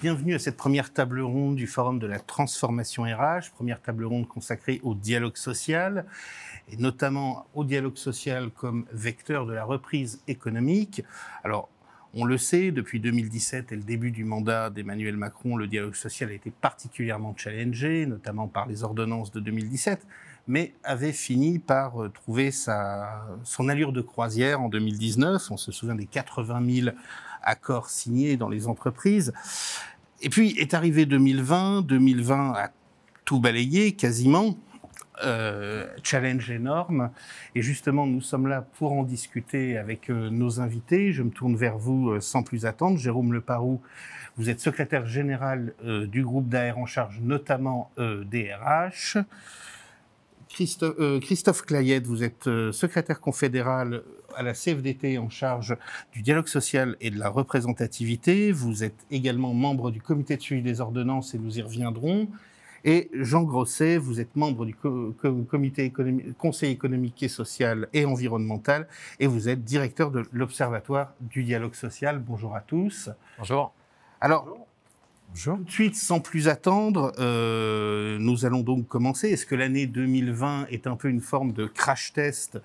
bienvenue à cette première table ronde du Forum de la transformation RH, première table ronde consacrée au dialogue social, et notamment au dialogue social comme vecteur de la reprise économique. Alors, on le sait, depuis 2017 et le début du mandat d'Emmanuel Macron, le dialogue social a été particulièrement challengé, notamment par les ordonnances de 2017, mais avait fini par trouver son allure de croisière en 2019. On se souvient des 80 000 accords signés dans les entreprises. Et puis est arrivé 2020. 2020 a tout balayé quasiment. Challenge énorme. Et justement, nous sommes là pour en discuter avec nos invités. Je me tourne vers vous sans plus attendre. Jérôme Leparoux, vous êtes secrétaire général du groupe d'AR en charge notamment des RH. Christophe Clayette, vous êtes secrétaire confédéral à la CFDT en charge du dialogue social et de la représentativité. Vous êtes également membre du comité de suivi des ordonnances et nous y reviendrons. Et Jean Grosset, vous êtes membre du Conseil économique et social et environnemental et vous êtes directeur de l'Observatoire du dialogue social. Bonjour à tous. Bonjour. Alors, bonjour. Tout de suite, sans plus attendre, nous allons donc commencer. Est-ce que l'année 2020 est un peu une forme de crash test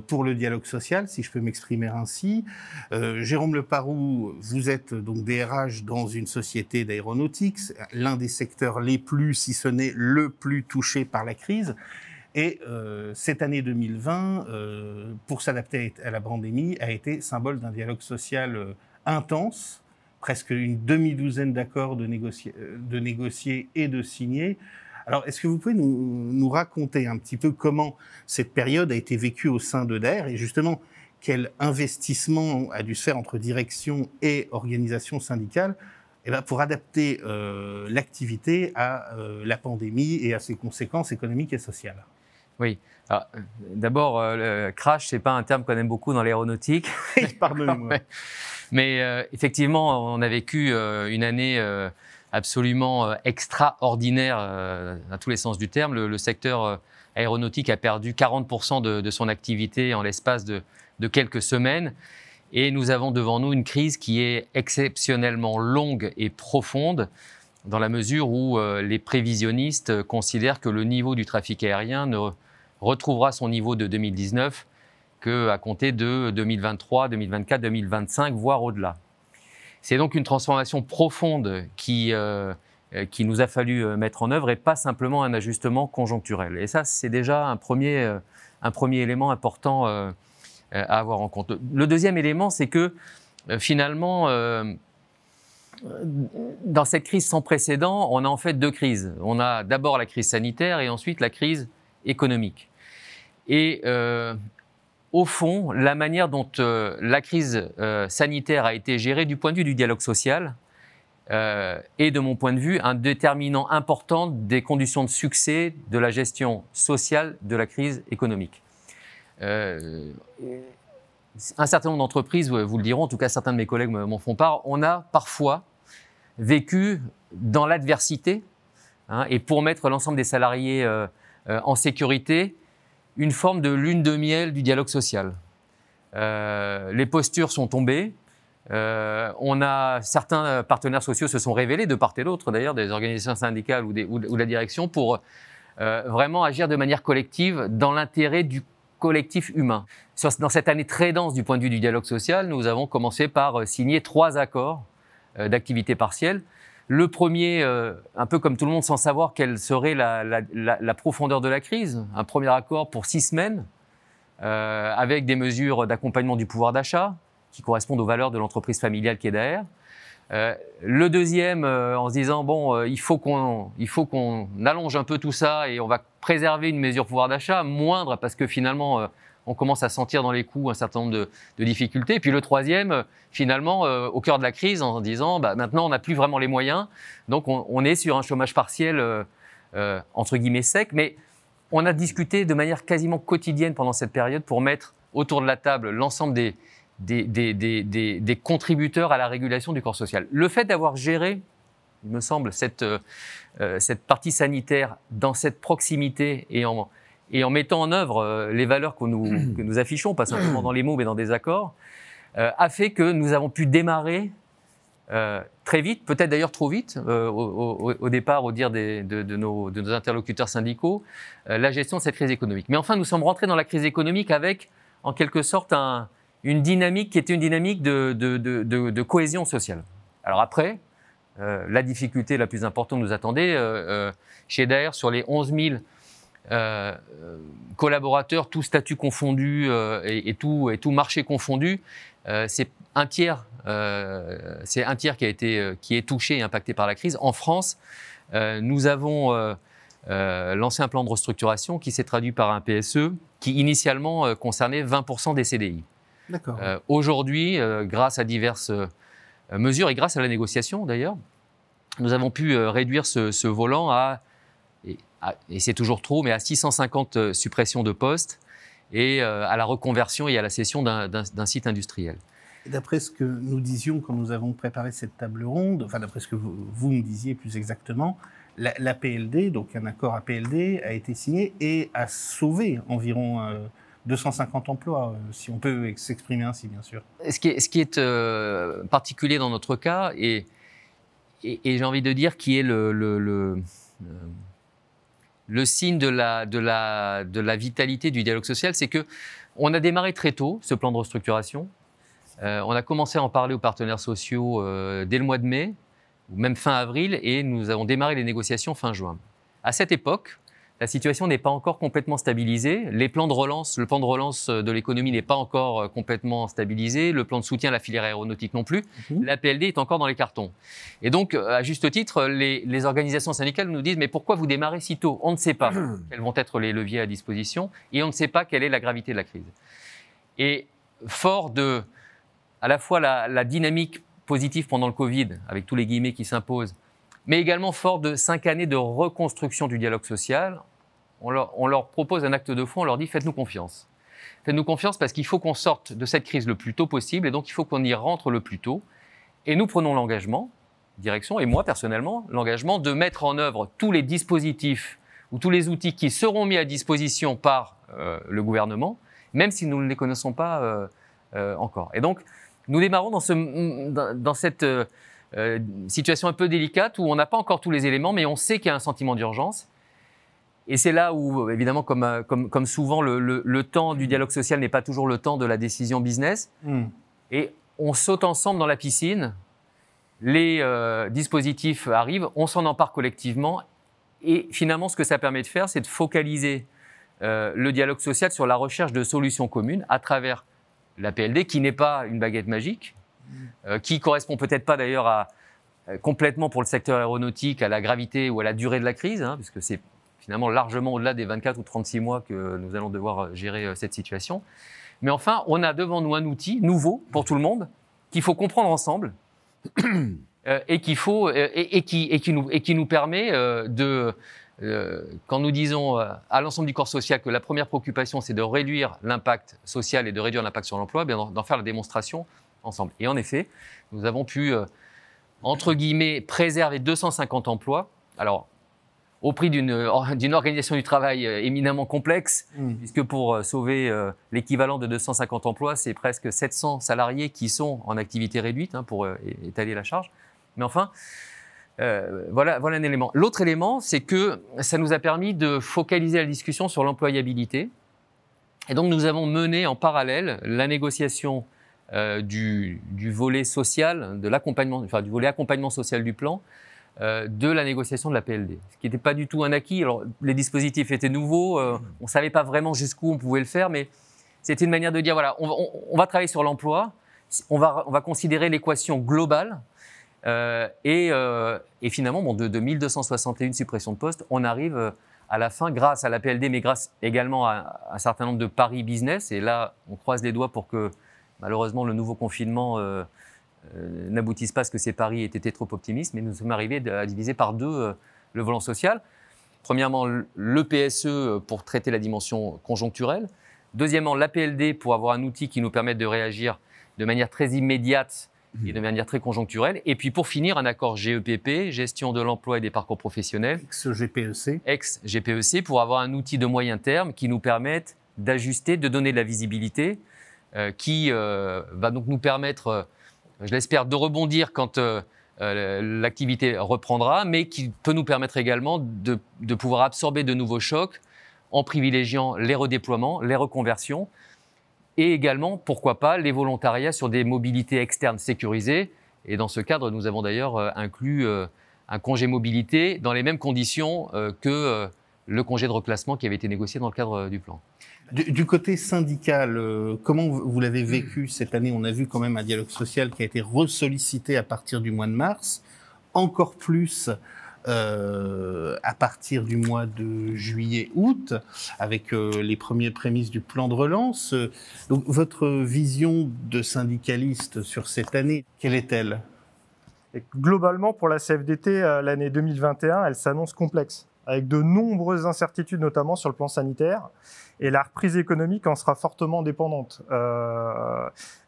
pour le dialogue social, si je peux m'exprimer ainsi? Jérôme Leparoux, vous êtes donc DRH dans une société d'aéronautique, l'un des secteurs les plus, si ce n'est le plus touché par la crise. Et cette année 2020, pour s'adapter à la pandémie, a été symbole d'un dialogue social intense, presque une demi-douzaine d'accords de négociés et de signés. Alors, est-ce que vous pouvez nous raconter un petit peu comment cette période a été vécue au sein de DAER et justement quel investissement a dû se faire entre direction et organisation syndicale pour adapter l'activité à la pandémie et à ses conséquences économiques et sociales? Oui. D'abord, le crash, ce n'est pas un terme qu'on aime beaucoup dans l'aéronautique. Pardonnez-moi. Mais effectivement, on a vécu une année absolument extraordinaire dans tous les sens du terme. Le secteur aéronautique a perdu 40% de son activité en l'espace de quelques semaines. Et nous avons devant nous une crise qui est exceptionnellement longue et profonde dans la mesure où les prévisionnistes considèrent que le niveau du trafic aérien ne retrouvera son niveau de 2019 qu'à compter de 2023, 2024, 2025, voire au-delà. C'est donc une transformation profonde qui nous a fallu mettre en œuvre et pas simplement un ajustement conjoncturel. Et ça, c'est déjà un premier élément important à avoir en compte. Le deuxième élément, c'est que finalement, dans cette crise sans précédent, on a en fait deux crises. On a d'abord la crise sanitaire et ensuite la crise économique. Et au fond, la manière dont la crise sanitaire a été gérée du point de vue du dialogue social est, de mon point de vue, un déterminant important des conditions de succès de la gestion sociale de la crise économique. Un certain nombre d'entreprises vous le diront, en tout cas certains de mes collègues m'en font part, on a parfois vécu dans l'adversité, et pour mettre l'ensemble des salariés en sécurité, une forme de lune de miel du dialogue social. Les postures sont tombées. Certains partenaires sociaux se sont révélés, de part et d'autre d'ailleurs, des organisations syndicales ou la direction, pour vraiment agir de manière collective dans l'intérêt du collectif humain. Dans cette année très dense du point de vue du dialogue social, nous avons commencé par signer 3 accords d'activité partielle. Le premier, un peu comme tout le monde, sans savoir quelle serait la profondeur de la crise. Un premier accord pour 6 semaines, avec des mesures d'accompagnement du pouvoir d'achat, qui correspondent aux valeurs de l'entreprise familiale qui est derrière. Le deuxième, en se disant, bon, il faut qu'on allonge un peu tout ça et on va préserver une mesure pouvoir d'achat moindre, parce que finalement, on commence à sentir dans les coûts un certain nombre de difficultés. Et puis le troisième, finalement, au cœur de la crise, en disant, maintenant, on n'a plus vraiment les moyens. Donc, on est sur un chômage partiel, entre guillemets, sec. Mais on a discuté de manière quasiment quotidienne pendant cette période pour mettre autour de la table l'ensemble des contributeurs à la régulation du corps social. Le fait d'avoir géré, il me semble, cette partie sanitaire dans cette proximité et en mettant en œuvre les valeurs que nous affichons, pas simplement dans les mots mais dans des accords, a fait que nous avons pu démarrer très vite, peut-être d'ailleurs trop vite, au départ, au dire de nos interlocuteurs syndicaux, la gestion de cette crise économique. Mais enfin, nous sommes rentrés dans la crise économique avec, en quelque sorte, une dynamique qui était une dynamique de cohésion sociale. Alors après, la difficulté la plus importante nous attendait. Chez Daher, sur les 11 000 collaborateurs, tout statut confondu et tout marché confondu, c'est un tiers qui est touché et impacté par la crise. En France, nous avons lancé un plan de restructuration qui s'est traduit par un PSE qui initialement concernait 20% des CDI. D'accord. Aujourd'hui, grâce à diverses mesures et grâce à la négociation d'ailleurs, nous avons pu réduire ce volant et c'est toujours trop, mais à 650 suppressions de postes et à la reconversion et à la cession d'un site industriel. D'après ce que nous disions quand nous avons préparé cette table ronde, enfin d'après ce que vous nous disiez plus exactement, l'APLD, donc un accord APLD, a été signé et a sauvé environ 250 emplois, si on peut s'exprimer ainsi, bien sûr. Ce qui est particulier dans notre cas, et j'ai envie de dire qui est le signe de la vitalité du dialogue social, c'est qu'on a démarré très tôt ce plan de restructuration. On a commencé à en parler aux partenaires sociaux dès le mois de mai, ou même fin avril, et nous avons démarré les négociations fin juin. À cette époque, la situation n'est pas encore complètement stabilisée. Le plan de relance de l'économie n'est pas encore complètement stabilisé. Le plan de soutien à la filière aéronautique non plus. L'APLD est encore dans les cartons. Et donc, à juste titre, les organisations syndicales nous disent « Mais pourquoi vous démarrez si tôt ?» On ne sait pas quels vont être les leviers à disposition et on ne sait pas quelle est la gravité de la crise. Et fort de à la fois la dynamique positive pendant le Covid, avec tous les guillemets qui s'imposent, mais également fort de 5 années de reconstruction du dialogue social, on leur propose un acte de fond, on leur dit « faites-nous confiance ». Faites-nous confiance parce qu'il faut qu'on sorte de cette crise le plus tôt possible et donc il faut qu'on y rentre le plus tôt. Et nous prenons l'engagement, direction, et moi personnellement, l'engagement de mettre en œuvre tous les dispositifs ou tous les outils qui seront mis à disposition par le gouvernement, même si nous ne les connaissons pas encore. Et donc, nous démarrons dans cette situation un peu délicate où on n'a pas encore tous les éléments, mais on sait qu'il y a un sentiment d'urgence. Et c'est là où, évidemment, comme souvent, le temps du dialogue social n'est pas toujours le temps de la décision business. Et on saute ensemble dans la piscine, les dispositifs arrivent, on s'en empare collectivement. Et finalement, ce que ça permet de faire, c'est de focaliser le dialogue social sur la recherche de solutions communes à travers l'APLD, qui n'est pas une baguette magique, qui correspond peut-être pas d'ailleurs complètement pour le secteur aéronautique à la gravité ou à la durée de la crise, puisque c'est finalement largement au-delà des 24 ou 36 mois que nous allons devoir gérer cette situation. Mais enfin, on a devant nous un outil nouveau pour tout le monde qu'il faut comprendre ensemble et qui nous permet quand nous disons à l'ensemble du corps social que la première préoccupation, c'est de réduire l'impact social et de réduire l'impact sur l'emploi, bien d'en faire la démonstration ensemble. Et en effet, nous avons pu, entre guillemets, préserver 250 emplois. Alors, au prix d'une organisation du travail éminemment complexe, puisque pour sauver l'équivalent de 250 emplois, c'est presque 700 salariés qui sont en activité réduite pour étaler la charge. Mais enfin, voilà un élément. L'autre élément, c'est que ça nous a permis de focaliser la discussion sur l'employabilité. Et donc, nous avons mené en parallèle la négociation du volet social, de l'accompagnement, enfin du volet accompagnement social du plan, de la négociation de la PLD, ce qui n'était pas du tout un acquis. Alors, les dispositifs étaient nouveaux, on ne savait pas vraiment jusqu'où on pouvait le faire, mais c'était une manière de dire, voilà, on va travailler sur l'emploi, on va considérer l'équation globale, et finalement, de 1261 suppressions de postes, on arrive à la fin, grâce à la PLD, mais grâce également à un certain nombre de paris business, et là, on croise les doigts pour que, malheureusement, le nouveau confinement n'aboutissent pas à ce que ces paris aient été trop optimistes, mais nous sommes arrivés à diviser par 2 le volant social. Premièrement, le PSE pour traiter la dimension conjoncturelle. Deuxièmement, l'APLD pour avoir un outil qui nous permette de réagir de manière très immédiate et de manière très conjoncturelle. Et puis pour finir, un accord GEPP, gestion de l'emploi et des parcours professionnels. Ex-GPEC. Ex-GPEC pour avoir un outil de moyen terme qui nous permette d'ajuster, de donner de la visibilité, qui va donc nous permettre je l'espère, de rebondir quand l'activité reprendra, mais qui peut nous permettre également de pouvoir absorber de nouveaux chocs en privilégiant les redéploiements, les reconversions, et également, pourquoi pas, les volontariats sur des mobilités externes sécurisées. Et dans ce cadre, nous avons d'ailleurs inclus un congé mobilité dans les mêmes conditions que le congé de reclassement qui avait été négocié dans le cadre du plan. Du côté syndical, comment vous l'avez vécu cette année? On a vu quand même un dialogue social qui a été ressollicité à partir du mois de mars, encore plus à partir du mois de juillet-août, avec les premières prémices du plan de relance. Donc, votre vision de syndicaliste sur cette année, quelle est-elle? Et globalement, pour la CFDT, l'année 2021, elle s'annonce complexe, avec de nombreuses incertitudes, notamment sur le plan sanitaire. Et la reprise économique en sera fortement dépendante.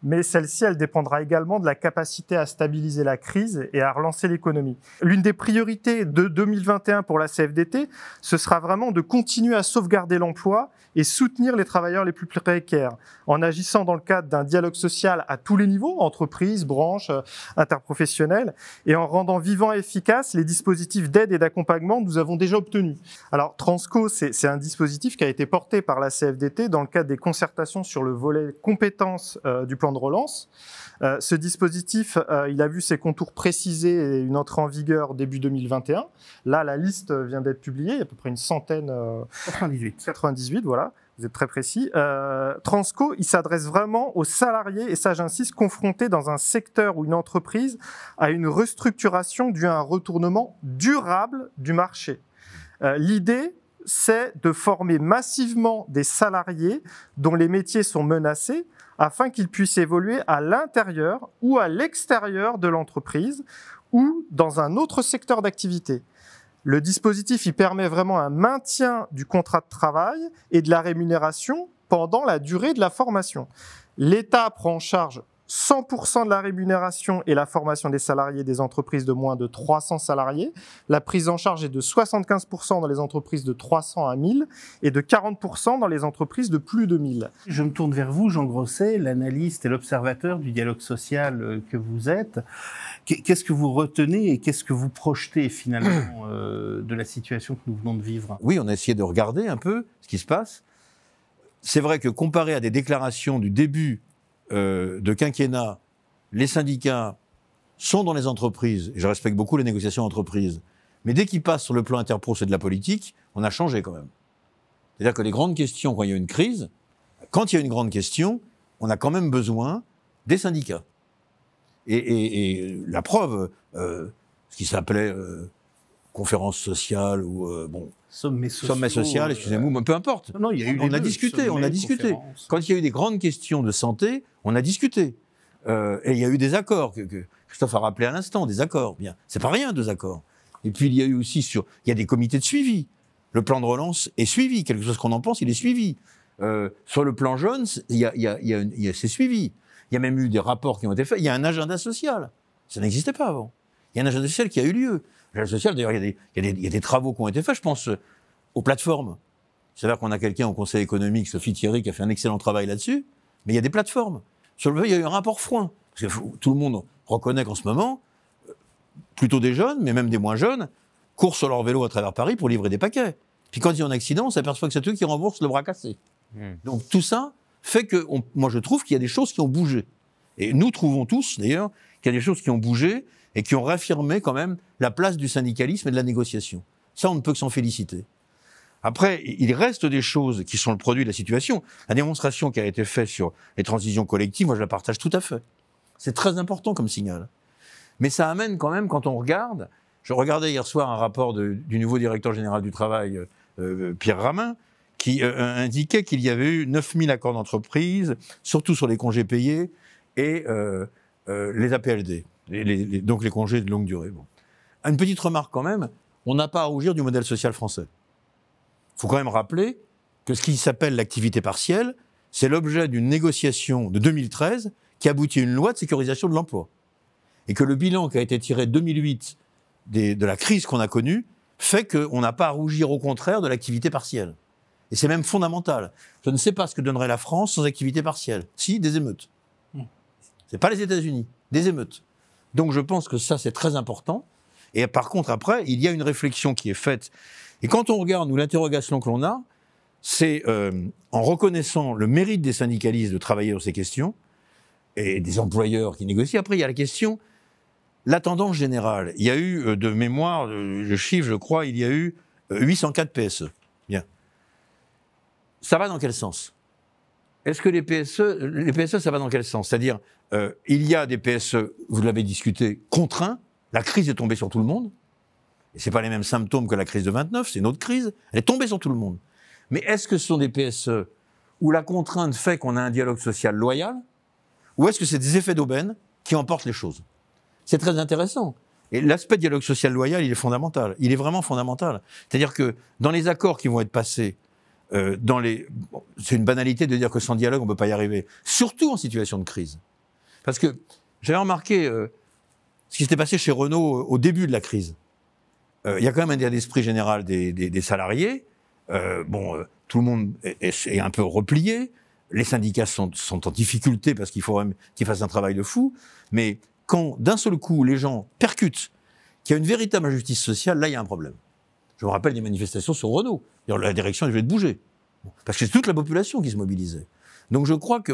Mais celle-ci, elle dépendra également de la capacité à stabiliser la crise et à relancer l'économie. L'une des priorités de 2021 pour la CFDT, ce sera vraiment de continuer à sauvegarder l'emploi et soutenir les travailleurs les plus précaires, en agissant dans le cadre d'un dialogue social à tous les niveaux, entreprises, branches, interprofessionnels, et en rendant vivants et efficaces les dispositifs d'aide et d'accompagnement que nous avons déjà obtenus. Alors, Transco, c'est un dispositif qui a été porté par la CFDT dans le cadre des concertations sur le volet compétences du plan de relance. Ce dispositif, il a vu ses contours précisés et une entrée en vigueur début 2021. Là, la liste vient d'être publiée, il y a à peu près une centaine... 98, voilà, vous êtes très précis. Transco, il s'adresse vraiment aux salariés, et ça j'insiste, confrontés dans un secteur ou une entreprise à une restructuration due à un retournement durable du marché. L'idée, c'est de former massivement des salariés dont les métiers sont menacés afin qu'ils puissent évoluer à l'intérieur ou à l'extérieur de l'entreprise ou dans un autre secteur d'activité. Le dispositif, il permet vraiment un maintien du contrat de travail et de la rémunération pendant la durée de la formation. L'État prend en charge 100% de la rémunération et la formation des salariés des entreprises de moins de 300 salariés. La prise en charge est de 75% dans les entreprises de 300 à 1000 et de 40% dans les entreprises de plus de 1000. Je me tourne vers vous, Jean Grosset, l'analyste et l'observateur du dialogue social que vous êtes. Qu'est-ce que vous retenez et qu'est-ce que vous projetez finalement de la situation que nous venons de vivre? Oui, on a essayé de regarder un peu ce qui se passe. C'est vrai que comparé à des déclarations du début de quinquennat, les syndicats sont dans les entreprises, et je respecte beaucoup les négociations d'entreprise, mais dès qu'ils passent sur le plan interpro, c'est de la politique, on a changé quand même. C'est-à-dire que les grandes questions, quand il y a une crise, quand il y a une grande question, on a quand même besoin des syndicats. Et la preuve, ce qui s'appelait conférence sociale ou sommet social, excusez-moi, peu importe. Non, il y a eu on a discuté. Quand il y a eu des grandes questions de santé, on a discuté. Et il y a eu des accords, que Christophe a rappelé à l'instant, des accords. Bien, c'est pas rien, 2 accords. Et puis il y a eu aussi il y a des comités de suivi. Le plan de relance est suivi, quelque chose qu'on en pense, il est suivi. Sur le plan jaune, c'est suivi. Il y a même eu des rapports qui ont été faits. Il y a un agenda social. Ça n'existait pas avant. Il y a un agenda social qui a eu lieu. L'agenda social, d'ailleurs, il y a des travaux qui ont été faits. Je pense aux plateformes. C'est-à-dire qu'on a quelqu'un au Conseil économique, Sophie Thierry, qui a fait un excellent travail là-dessus. Mais il y a des plateformes. Sur le fait, il y a eu un rapport Frouin. Parce que tout le monde reconnaît qu'en ce moment, plutôt des jeunes, mais même des moins jeunes, courent sur leur vélo à travers Paris pour livrer des paquets. Puis quand il y a un accident, on s'aperçoit que c'est eux qui remboursent le bras cassé. Donc tout ça fait que, moi je trouve qu'il y a des choses qui ont bougé. Et nous trouvons tous, d'ailleurs, qu'il y a des choses qui ont bougé et qui ont réaffirmé quand même la place du syndicalisme et de la négociation. Ça, on ne peut que s'en féliciter. Après, il reste des choses qui sont le produit de la situation. La démonstration qui a été faite sur les transitions collectives, moi je la partage tout à fait. C'est très important comme signal. Mais ça amène quand même, quand on regarde, je regardais hier soir un rapport du nouveau directeur général du travail, Pierre Ramin, qui indiquait qu'il y avait eu 9000 accords d'entreprise, surtout sur les congés payés et les APLD, donc les congés de longue durée. Bon. Une petite remarque quand même, on n'a pas à rougir du modèle social français. Il faut quand même rappeler que ce qui s'appelle l'activité partielle, c'est l'objet d'une négociation de 2013 qui aboutit à une loi de sécurisation de l'emploi. Et que le bilan qui a été tiré de 2008 de la crise qu'on a connue fait qu'on n'a pas à rougir, au contraire, de l'activité partielle. Et c'est même fondamental. Je ne sais pas ce que donnerait la France sans activité partielle. Si, des émeutes. C'est pas les États-Unis. des émeutes. Donc je pense que ça, c'est très important. Et par contre, après, il y a une réflexion qui est faite. Et quand on regarde, nous, l'interrogation que l'on a, c'est en reconnaissant le mérite des syndicalistes de travailler sur ces questions, et des employeurs qui négocient. Après, il y a la question, la tendance générale. Il y a eu, de mémoire, le chiffre, je crois, il y a eu 804 PSE. Bien. Ça va dans quel sens? Est-ce que les PSE, ça va dans quel sens? C'est-à-dire, il y a des PSE, vous l'avez discuté, contraints. La crise est tombée sur tout le monde. Et ce n'est pas les mêmes symptômes que la crise de 29, c'est une autre crise. Elle est tombée sur tout le monde. Mais est-ce que ce sont des PSE où la contrainte fait qu'on a un dialogue social loyal? Ou est-ce que c'est des effets d'aubaine qui emportent les choses? C'est très intéressant. Et l'aspect dialogue social loyal, il est fondamental. Il est vraiment fondamental. C'est-à-dire que dans les accords qui vont être passés, c'est une banalité de dire que sans dialogue, on ne peut pas y arriver. Surtout en situation de crise. Parce que j'avais remarqué ce qui s'était passé chez Renault au début de la crise. Il y a quand même un état d'esprit général des salariés. Tout le monde est un peu replié. Les syndicats sont en difficulté parce qu'il faut même qu'ils fassent un travail de fou. Mais quand, d'un seul coup, les gens percutent qu'il y a une véritable injustice sociale, là, il y a un problème. Je me rappelle des manifestations sur Renault. La direction devait bouger. Parce que c'est toute la population qui se mobilisait. Donc je crois que,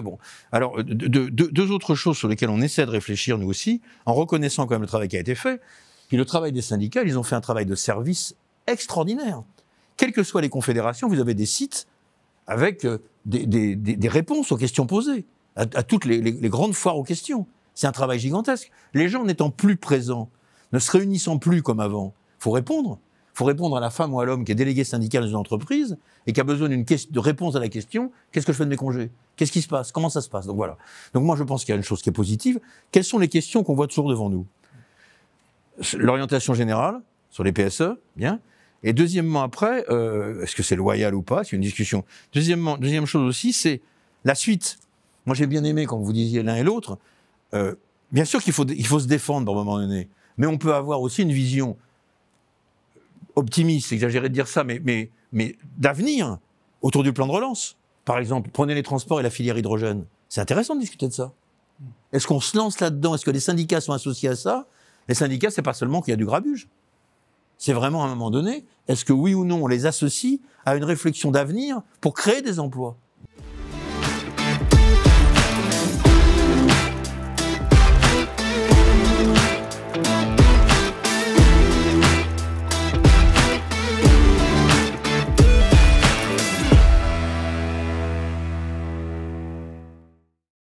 alors, deux autres choses sur lesquelles on essaie de réfléchir, nous aussi, en reconnaissant quand même le travail qui a été fait. Puis le travail des syndicats, ils ont fait un travail de service extraordinaire. Quelles que soient les confédérations, vous avez des sites avec des réponses aux questions posées, à toutes les grandes foires aux questions. C'est un travail gigantesque. Les gens n'étant plus présents, ne se réunissant plus comme avant, il faut répondre. Il faut répondre à la femme ou à l'homme qui est délégué syndical dans une entreprise et qui a besoin de réponse à la question « Qu'est-ce que je fais de mes congés? Qu'est-ce qui se passe? Comment ça se passe ?» Donc voilà. Donc moi je pense qu'il y a une chose qui est positive. Quelles sont les questions qu'on voit toujours devant nous? L'orientation générale sur les PSE, bien. Et deuxièmement, après, est-ce que c'est loyal ou pas? C'est une discussion. Deuxième chose aussi, c'est la suite. Moi, j'ai bien aimé quand vous disiez l'un et l'autre. Bien sûr qu'il faut se défendre à un moment donné, mais on peut avoir aussi une vision optimiste, c'est exagéré de dire ça, mais d'avenir autour du plan de relance. Par exemple, prenez les transports et la filière hydrogène. C'est intéressant de discuter de ça. Est-ce qu'on se lance là-dedans? Est-ce que les syndicats sont associés à ça? Les syndicats, c'est pas seulement qu'il y a du grabuge. C'est vraiment, à un moment donné, est-ce que oui ou non, on les associe à une réflexion d'avenir pour créer des emplois?